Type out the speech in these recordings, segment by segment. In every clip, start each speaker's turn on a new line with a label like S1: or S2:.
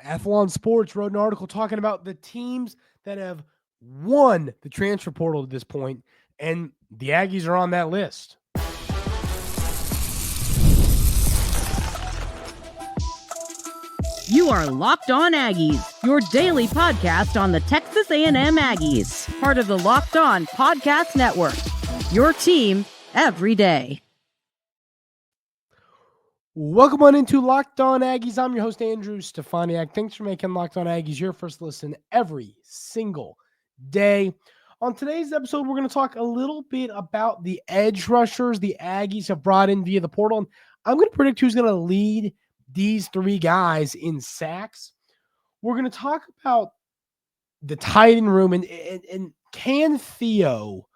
S1: Athlon Sports wrote an article talking about the teams that have won the transfer portal at this point, and the Aggies are on that list.
S2: You are Locked On Aggies, your daily podcast on the Texas A&M Aggies, part of the Locked On Podcast Network, your team every day.
S1: Welcome on into Locked On Aggies. I'm your host, Andrew Stefaniak. Thanks for making Locked On Aggies your first listen every single day. On today's episode, we're going to talk a little bit about the edge rushers the Aggies have brought in via the portal. And I'm going to predict who's going to lead these three guys in sacks. We're going to talk about the tight end room and can Theo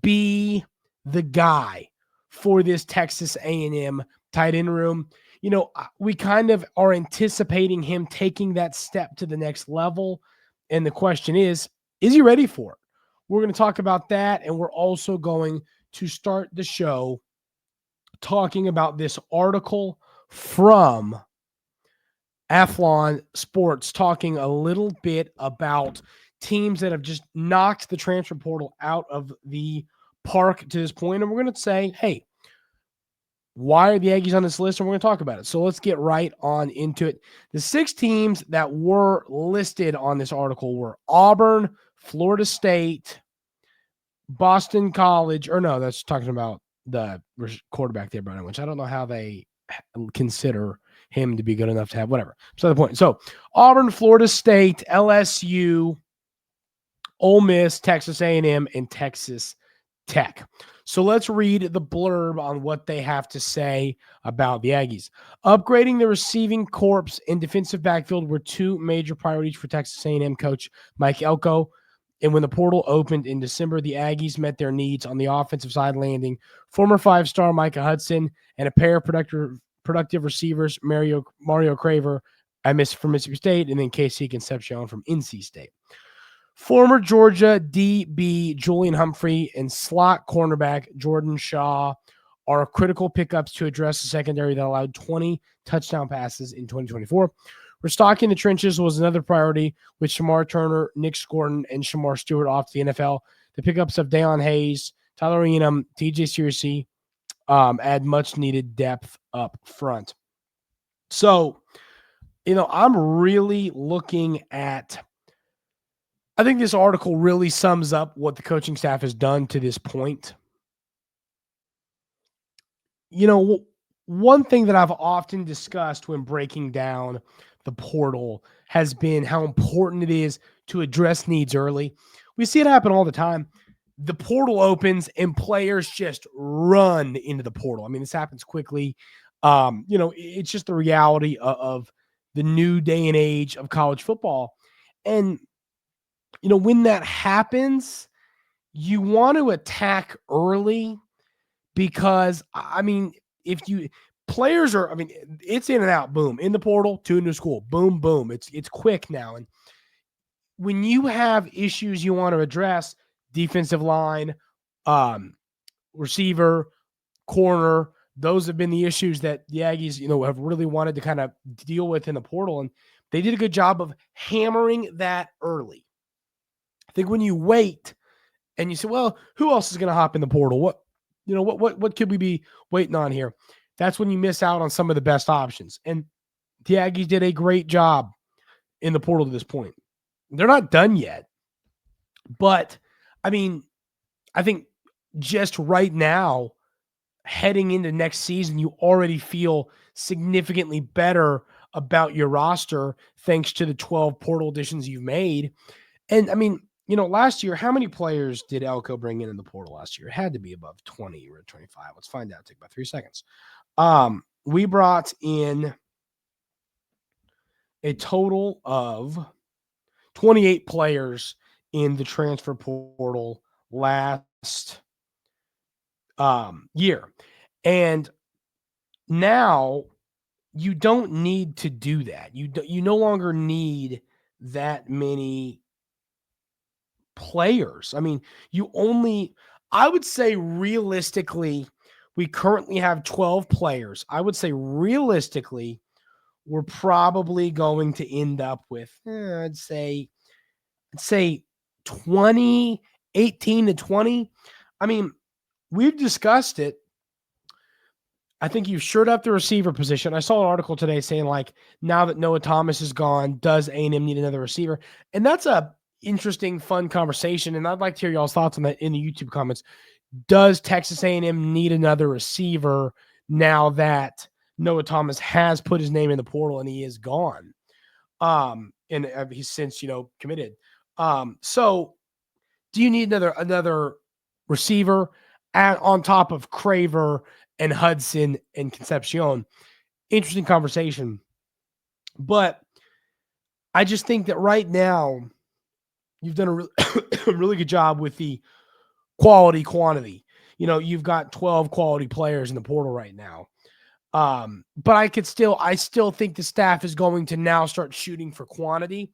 S1: be the guy for this Texas A&M tight end room? You know, we kind of are anticipating him taking that step to the next level. And the question is he ready for it? We're going to talk about that. And we're also going to start the show talking about this article from Athlon Sports, talking a little bit about teams that have just knocked the transfer portal out of the park to this point. And we're going to say, hey, why are the Aggies on this list? And we're going to talk about it. So let's get right on into it. The 6 teams that were listed on this article were Auburn, Florida State, Boston College, or no, that's talking about the quarterback there, Brandon, which I don't know how they consider him to be good enough to have, whatever. So the point. So Auburn, Florida State, LSU, Ole Miss, Texas A&M, and Texas Tech. So let's read the blurb on what they have to say about the Aggies. Upgrading the receiving corps and defensive backfield were 2 major priorities for Texas A&M coach Mike Elko. And when the portal opened in December, the Aggies met their needs on the offensive side, landing former 5-star Micah Hudson and a pair of productive receivers, Mario Craver from Mississippi State, and then Casey Concepcion from NC State. Former Georgia DB Julian Humphrey and slot cornerback Jordan Shaw are critical pickups to address the secondary that allowed 20 touchdown passes in 2024. Restocking the trenches was another priority, with Shamar Turner, Nick Scorton, and Shamar Stewart off to the NFL. The pickups of Deion Hayes, Tyler Enum, TJ Searcy add much-needed depth up front. So, I'm really looking at – I think this article really sums up what the coaching staff has done to this point. One thing that I've often discussed when breaking down the portal has been how important it is to address needs early. We see it happen all the time. The portal opens and players just run into the portal. I mean, this happens quickly. It's just the reality of the new day and age of college football. And, when that happens, you want to attack early because, players are, it's in and out, boom, in the portal to a new school, boom, boom. It's quick now. And when you have issues you want to address, defensive line, receiver, corner, those have been the issues that the Aggies, have really wanted to kind of deal with in the portal. And they did a good job of hammering that early. I think when you wait and you say, well, who else is going to hop in the portal? What could we be waiting on here? That's when you miss out on some of the best options. And the Aggies did a great job in the portal to this point. They're not done yet. But, I think just right now, heading into next season, you already feel significantly better about your roster thanks to the 12 portal additions you've made. And, last year, how many players did Elko bring in the portal last year? It had to be above 20 or 25. Let's find out. Take about 3 seconds. We brought in a total of 28 players in the transfer portal last year. And now you don't need to do that. You no longer need that many players. I would say realistically, we currently have 12 players. I would say realistically, we're probably going to end up with, I'd say 20, 18 to 20. I mean, we've discussed it. I think you've shored up the receiver position. I saw an article today saying, like, now that Noah Thomas is gone, does A&M need another receiver? And that's a interesting, fun conversation. And I'd like to hear y'all's thoughts on that in the YouTube comments. Does Texas A&M need another receiver now that Noah Thomas has put his name in the portal and he is gone? And he's since, committed. So do you need another receiver on top of Craver and Hudson and Concepcion? Interesting conversation. But I just think that right now you've done a really good job with the quantity. You've got 12 quality players in the portal right now. But I still think the staff is going to now start shooting for quantity.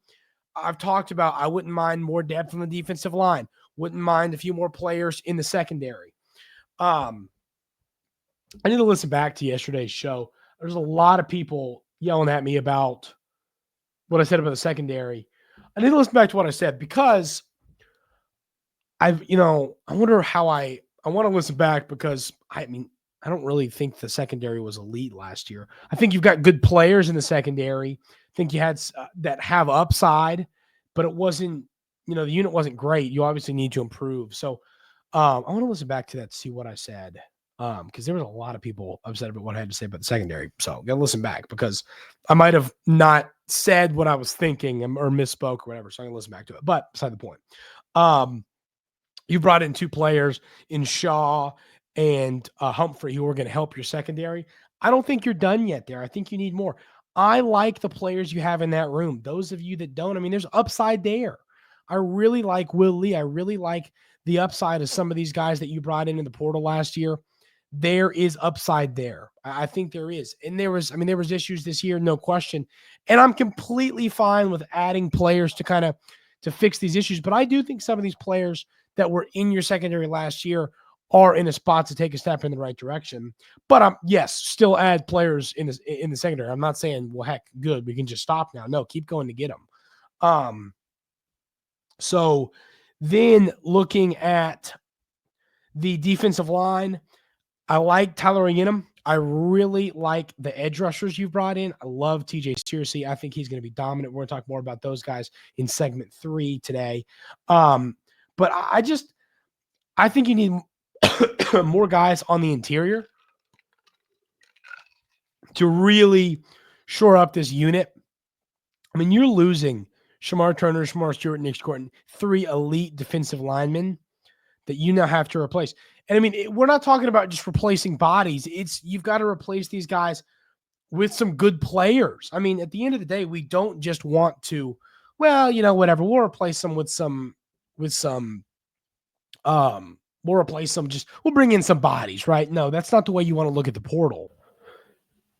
S1: I've talked about, I wouldn't mind more depth on the defensive line. Wouldn't mind a few more players in the secondary. I need to listen back to yesterday's show. There's a lot of people yelling at me about what I said about the secondary. I need to listen back to what I said because I wonder how I want to listen back because I don't really think the secondary was elite last year. I think you've got good players in the secondary. I think you had that have upside, but it wasn't, the unit wasn't great. You obviously need to improve. So I want to listen back to that to see what I said because there was a lot of people upset about what I had to say about the secondary. So got to listen back because I might have not said what I was thinking or misspoke or whatever. So I'm going to listen back to it. But beside the point, you brought in two players in Shaw and Humphrey who are going to help your secondary. I don't think you're done yet there. I think you need more. I like the players you have in that room. Those of you that don't, there's upside there. I really like Will Lee. I really like the upside of some of these guys that you brought in the portal last year. There is upside there. I think there is. And there was issues this year, no question. And I'm completely fine with adding players to fix these issues. But I do think some of these players that were in your secondary last year are in a spot to take a step in the right direction. But yes, still add players in the secondary. I'm not saying, well, heck, good, we can just stop now. No, keep going to get them. So then looking at the defensive line, I like Tyler Yinham. I really like the edge rushers you've brought in. I love TJ Searcy. I think he's going to be dominant. We're going to talk more about those guys in segment 3 today. But I think you need more guys on the interior to really shore up this unit. You're losing Shamar Turner, Shamar Stewart, Nick Scorton, 3 elite defensive linemen that you now have to replace. And we're not talking about just replacing bodies. You've got to replace these guys with some good players. At the end of the day, we don't just want to, whatever. We'll replace them we'll bring in some bodies, right? No, that's not the way you want to look at the portal.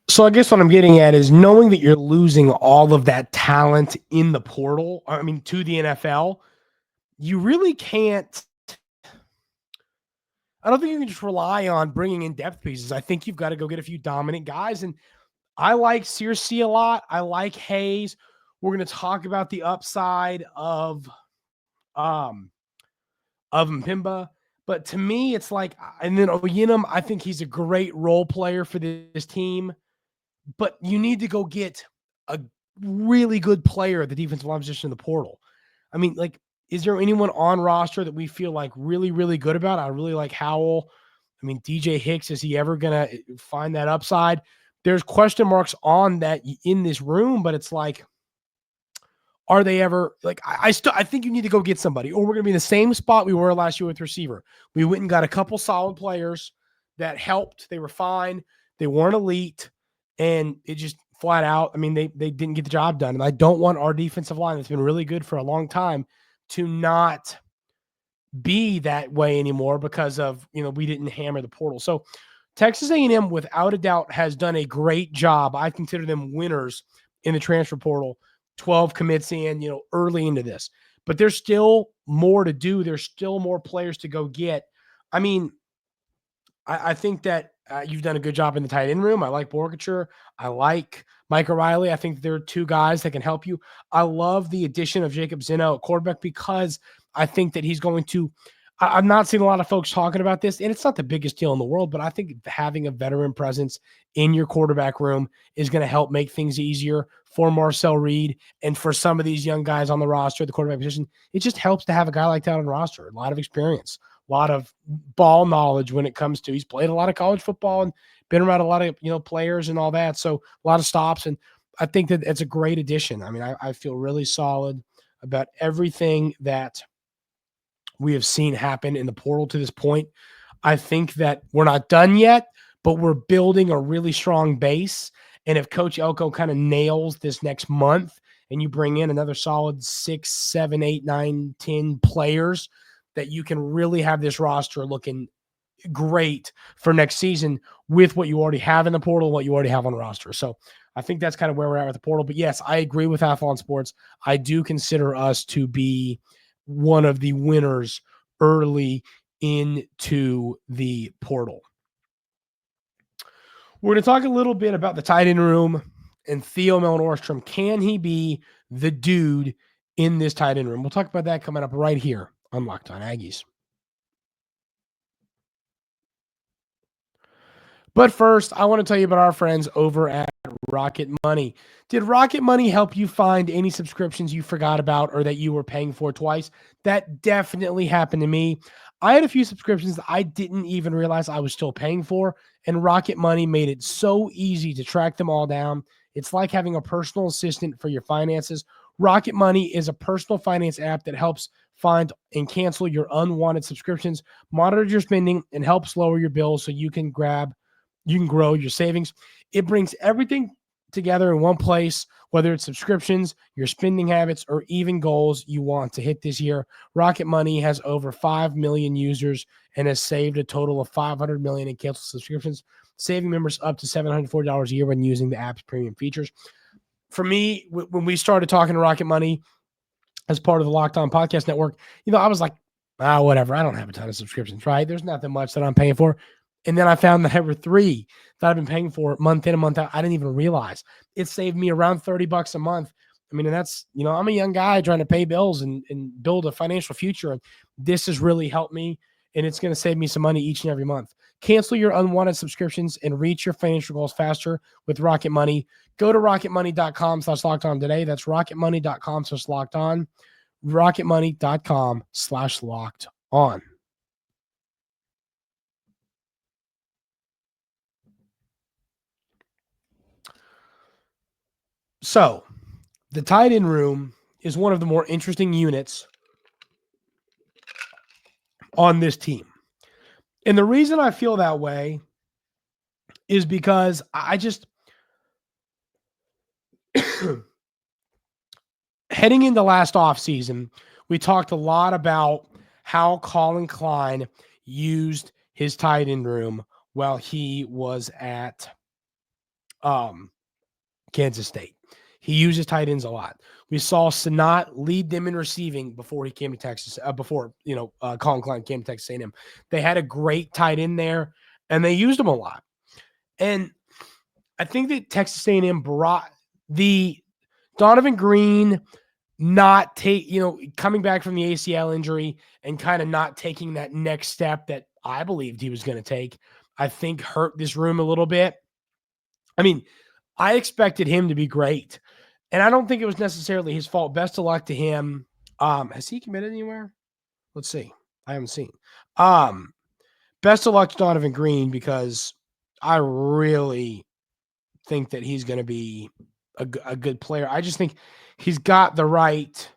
S1: So I guess what I'm getting at is knowing that you're losing all of that talent in the portal, to the NFL, you really can't. I don't think you can just rely on bringing in depth pieces. I think you've got to go get a few dominant guys. And I like Searcy a lot. I like Hayes. We're going to talk about the upside of Mpimba. But to me, it's like, and then Oyinum, I think he's a great role player for this team. But you need to go get a really good player at the defensive line position in the portal. Is there anyone on roster that we feel like really, really good about? I really like Howell. DJ Hicks, is he ever going to find that upside? There's question marks on that in this room, but it's like, are they ever like, I think you need to go get somebody, or we're going to be in the same spot we were last year with receiver. We went and got a couple solid players that helped. They were fine. They weren't elite, and it just flat out, they didn't get the job done. And I don't want our defensive line that's been really good for a long time to not be that way anymore because of, we didn't hammer the portal. So Texas A&M, without a doubt, has done a great job. I consider them winners in the transfer portal. 12 commits in, early into this. But there's still more to do. There's still more players to go get. I think that you've done a good job in the tight end room. I like Borgature. I like Mike O'Reilly, I think there are two guys that can help you. I love the addition of Jacob Zeno at quarterback because I think that he's going to – I'm not seeing a lot of folks talking about this, and it's not the biggest deal in the world, but I think having a veteran presence in your quarterback room is going to help make things easier for Marcel Reed and for some of these young guys on the roster, the quarterback position. It just helps to have a guy like that on the roster, a lot of experience, a lot of ball knowledge when it comes to – he's played a lot of college football and been around a lot of, players and all that. So a lot of stops. And I think that it's a great addition. I mean, I feel really solid about everything that we have seen happen in the portal to this point. I think that we're not done yet, but we're building a really strong base. And if Coach Elko kind of nails this next month and you bring in another solid 6, 7, 8, 9, 10 players, that you can really have this roster looking great for next season with what you already have in the portal, what you already have on the roster. So I think that's kind of where we're at with the portal. But yes, I agree with Athlon Sports. I do consider us to be one of the winners early into the portal. We're going to talk a little bit about the tight end room and Theo Melin Ohrstrom. Can he be the dude in this tight end room? We'll talk about that coming up right here on Locked On Aggies. But first, I want to tell you about our friends over at Rocket Money. Did Rocket Money help you find any subscriptions you forgot about or that you were paying for twice? That definitely happened to me. I had a few subscriptions that I didn't even realize I was still paying for, and Rocket Money made it so easy to track them all down. It's like having a personal assistant for your finances. Rocket Money is a personal finance app that helps find and cancel your unwanted subscriptions, monitor your spending, and helps lower your bills so you can grow your savings. It brings everything together in one place, whether it's subscriptions, your spending habits, or even goals you want to hit this year. Rocket Money has over 5 million users and has saved a total of $500 million in canceled subscriptions, saving members up to $740 a year when using the app's premium features. For me, when we started talking to Rocket Money as part of the Locked On Podcast Network, I was like, whatever. I don't have a ton of subscriptions, right? There's nothing much that I'm paying for. And then I found that there were 3 that I've been paying for month in and month out. I didn't even realize it saved me around $30 a month. I mean, and that's, I'm a young guy trying to pay bills and build a financial future. And this has really helped me, and it's going to save me some money each and every month. Cancel your unwanted subscriptions and reach your financial goals faster with Rocket Money. Go to rocketmoney.com/lockedon today. That's rocketmoney.com/lockedon. rocketmoney.com/lockedon. So, the tight end room is one of the more interesting units on this team. And the reason I feel that way is because I just heading into last offseason, we talked a lot about how Colin Klein used his tight end room while he was at Kansas State. He uses tight ends a lot. We saw Sanat lead them in receiving before he came to Texas, Colin Klein came to Texas A&M. They had a great tight end there, and they used him a lot. And I think that Texas A&M brought the Donovan Green coming back from the ACL injury and kind of not taking that next step that I believed he was going to take, I think hurt this room a little bit. I mean, I expected him to be great, and I don't think it was necessarily his fault. Best of luck to him. Has he committed anywhere? Let's see. I haven't seen. Best of luck to Donovan Green, because I really think that he's going to be a good player. I just think he's got the right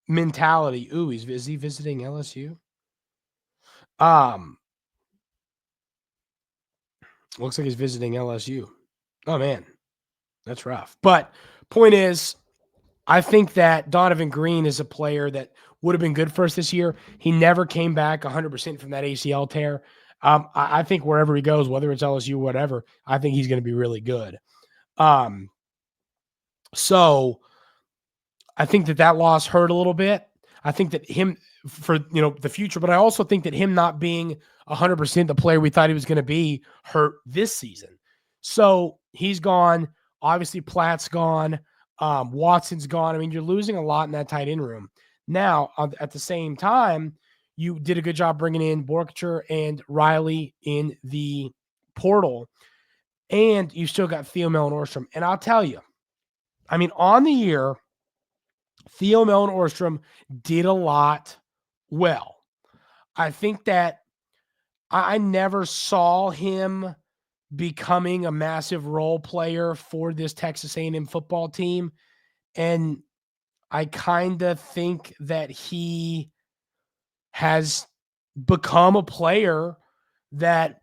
S1: mentality. Ooh, is he visiting LSU? Looks like he's visiting LSU. Oh, man. That's rough. But point is, I think that Donovan Green is a player that would have been good for us this year. He never came back 100% from that ACL tear. I think wherever he goes, whether it's LSU or whatever, I think he's going to be really good. So I think that loss hurt a little bit. I think that him for the future, but I also think that him not being 100% the player we thought he was going to be hurt this season. So he's gone. Obviously, Platt's gone. Watson's gone. I mean, you're losing a lot in that tight end room. Now, at the same time, you did a good job bringing in Borkature and Riley in the portal, and you still got Theo Melin Ohrstrom. And I'll tell you, I mean, on the year, Theo Melin Ohrstrom did a lot well. I think that I never saw him becoming a massive role player for this Texas A&M football team. And I kind of think that he has become a player that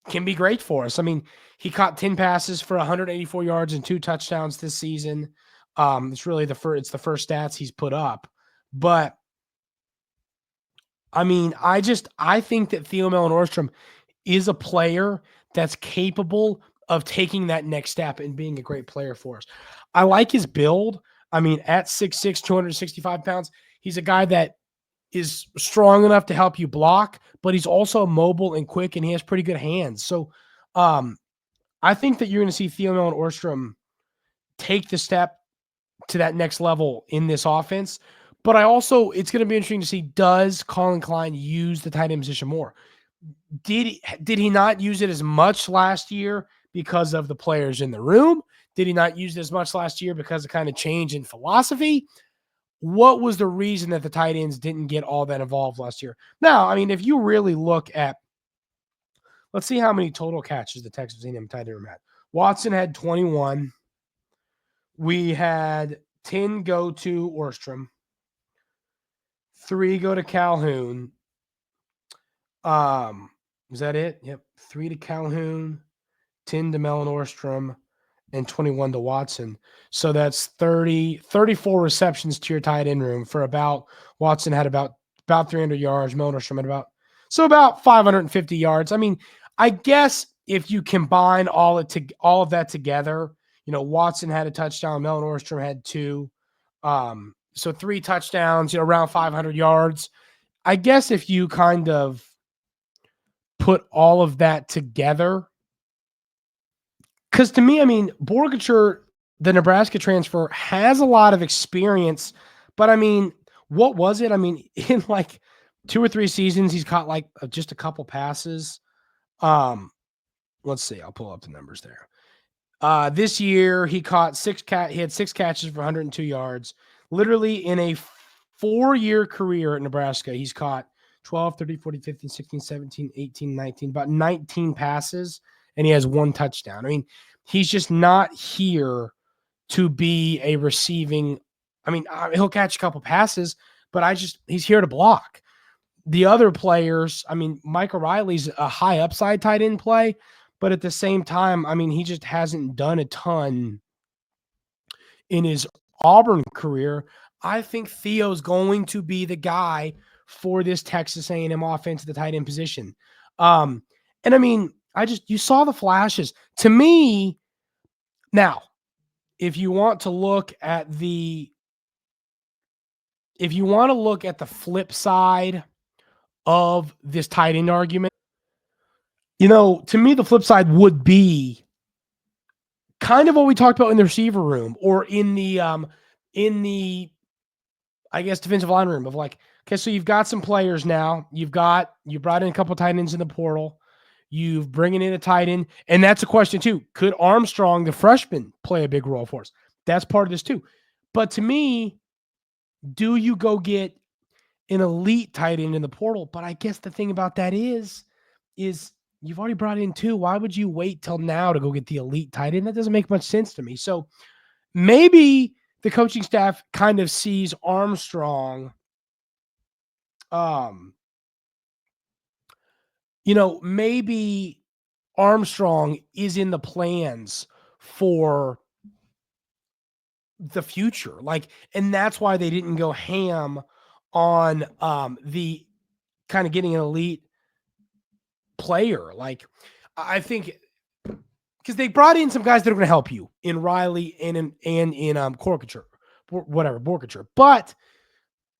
S1: can be great for us. I mean, he caught 10 passes for 184 yards and 2 touchdowns this season. It's really the first stats he's put up. But I mean, I think that Theo Melin Ohrstrom is a player that's capable of taking that next step and being a great player for us. I like his build. I mean, at 6'6", 265 pounds, he's a guy that is strong enough to help you block, but he's also mobile and quick, and he has pretty good hands. So I think that you're going to see Theo Melin Ohrstrom take the step to that next level in this offense. But it's going to be interesting to see, does Colin Klein use the tight end position more? Did he not use it as much last year because of the players in the room? Did he not use it as much last year because of kind of change in philosophy? What was the reason that the tight ends didn't get all that involved last year? Now, I mean, if you really look at, let's see how many total catches the Texas A&M tight end room had. Watson had 21. We had 10 go to Ohrstrom. 3 go to Calhoun. Was that it? Yep. 3 to Calhoun, 10 to Melin Ohrstrom, and 21 to Watson. So that's 34 receptions to your tight end room for Watson had about 300 yards. Melin Ohrstrom had about 550 yards. I mean, I guess if you combine all of that together, Watson had a touchdown, Melin Ohrstrom had 2. So 3 touchdowns, around 500 yards. I guess if you kind of put all of that together, because to me, I mean, Borkature, the Nebraska transfer, has a lot of experience, but I mean, what was it? I mean, in like 2 or 3 seasons, he's caught like just a couple passes. Let's see, I'll pull up the numbers there. This year, he had 6 catches for 102 yards. Literally in a 4-year career at Nebraska, he's caught 12, 13, 14, 15, 16, 17, 18, 19, about 19 passes, and he has 1 touchdown. I mean, he's just not here to be a receiving. I mean, he'll catch a couple passes, but he's here to block. The other players, I mean, Michael Riley's a high upside tight end play, but at the same time, I mean, he just hasn't done a ton in his Auburn career. I think Theo's going to be the guy for this Texas A&M offense at the tight end position. And I mean, you saw the flashes. To me, now, if you want to look at the flip side of this tight end argument, to me, the flip side would be kind of what we talked about in the receiver room or in the I guess defensive line room of like, okay, so you've got some players now. You brought in a couple of tight ends in the portal. You've bringing in a tight end, and that's a question too. Could Armstrong, the freshman, play a big role for us? That's part of this too. But to me, do you go get an elite tight end in the portal? But I guess the thing about that is you've already brought in 2. Why would you wait till now to go get the elite tight end? That doesn't make much sense to me. So maybe the coaching staff kind of sees Armstrong, maybe Armstrong is in the plans for the future. And that's why they didn't go ham on the kind of getting an elite player. I think because they brought in some guys that are going to help you in Riley and in Borkature. But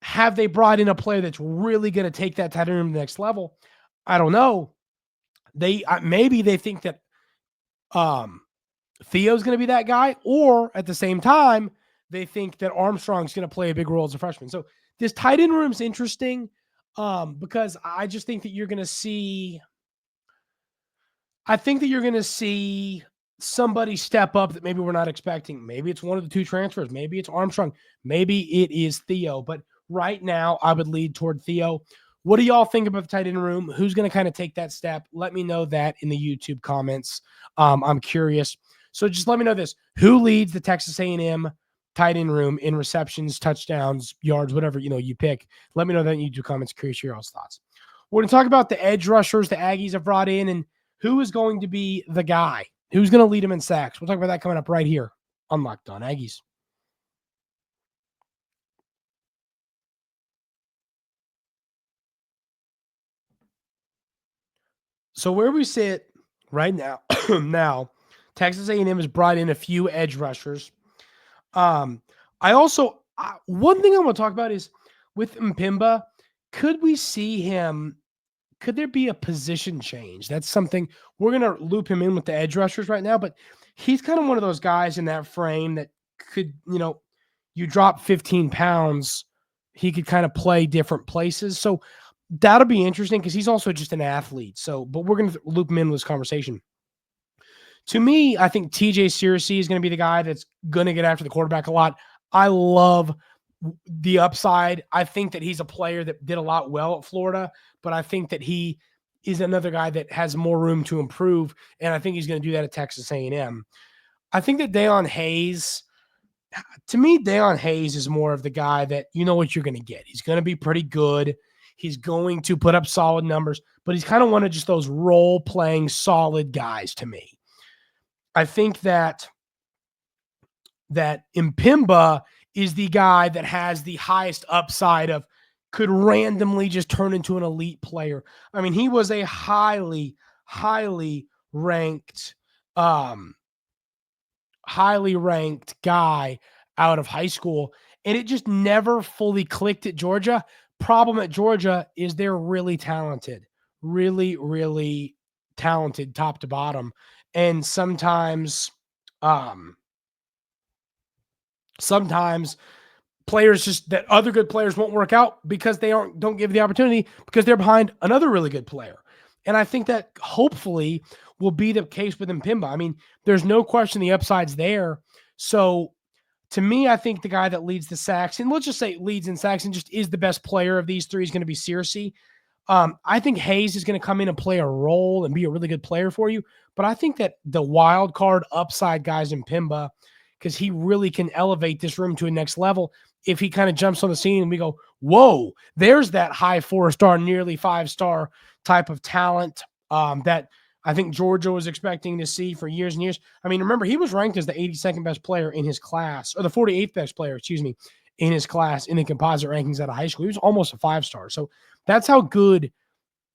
S1: have they brought in a player that's really going to take that tight end to the next level? I don't know. Maybe they think that Theo's going to be that guy, or at the same time, they think that Armstrong's going to play a big role as a freshman. So this tight end room's interesting because I just think that you're going to see somebody step up that maybe we're not expecting. Maybe it's one of the two transfers. Maybe it's Armstrong. Maybe it is Theo. But right now, I would lead toward Theo. What do y'all think about the tight end room? Who's going to kind of take that step? Let me know that in the YouTube comments. I'm curious. So just let me know this. Who leads the Texas A&M tight end room in receptions, touchdowns, yards, whatever you pick? Let me know that in YouTube comments. Curious your all's thoughts. We're going to talk about the edge rushers the Aggies have brought in and who is going to be the guy. Who's going to lead them in sacks? We'll talk about that coming up right here on Locked On Aggies. So where we sit right now, Texas A&M has brought in a few edge rushers. One thing I want to talk about is with Mpimba, could there be a position change? That's something we're going to loop him in with the edge rushers right now, but he's kind of one of those guys in that frame that could, you drop 15 pounds, he could kind of play different places. So that'll be interesting because he's also just an athlete. But we're going to loop him in with this conversation. To me, I think TJ Searcy is going to be the guy that's going to get after the quarterback a lot. I love the upside. I think that he's a player that did a lot well at Florida, but I think that he is another guy that has more room to improve, and I think he's going to do that at Texas A&M. I think that Deion Hayes is more of the guy that you know what you're going to get. He's going to be pretty good. He's going to put up solid numbers, but he's kind of one of just those role-playing solid guys to me. I think that Mpimba is the guy that has the highest upside of could randomly just turn into an elite player. I mean, he was a highly ranked guy out of high school, and it just never fully clicked at Georgia. Problem at Georgia is they're really talented, really talented top to bottom. And sometimes players just that other good players won't work out because they don't give the opportunity because they're behind another really good player. And I think that hopefully will be the case with Mpimba. I mean, there's no question the upside's there. So to me, I think the guy that leads the sacks, and let's just say leads in sacks and just is the best player of these three is going to be Searcy. I think Hayes is going to come in and play a role and be a really good player for you. But I think that the wild card upside guys in Mpimba, because he really can elevate this room to a next level if he kind of jumps on the scene and we go, whoa, there's that high 4-star, nearly 5-star type of talent that I think Georgia was expecting to see for years and years. I mean, remember, he was ranked as the 82nd best player in his class, or the 48th best player, in his class in the composite rankings out of high school. He was almost a 5-star. So that's how good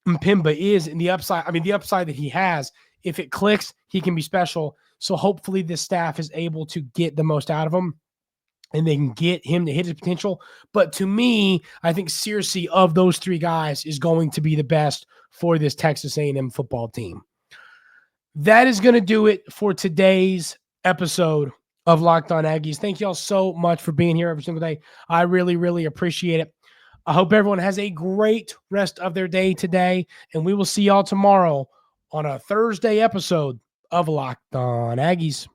S1: Mpimba is in the upside. I mean, the upside that he has, if it clicks, he can be special. So hopefully this staff is able to get the most out of him and they can get him to hit his potential. But to me, I think Searcy of those three guys is going to be the best for this Texas A&M football team. That is going to do it for today's episode of Locked On Aggies. Thank you all so much for being here every single day. I really appreciate it. I hope everyone has a great rest of their day today, and we will see y'all tomorrow on a Thursday episode of Locked On Aggies.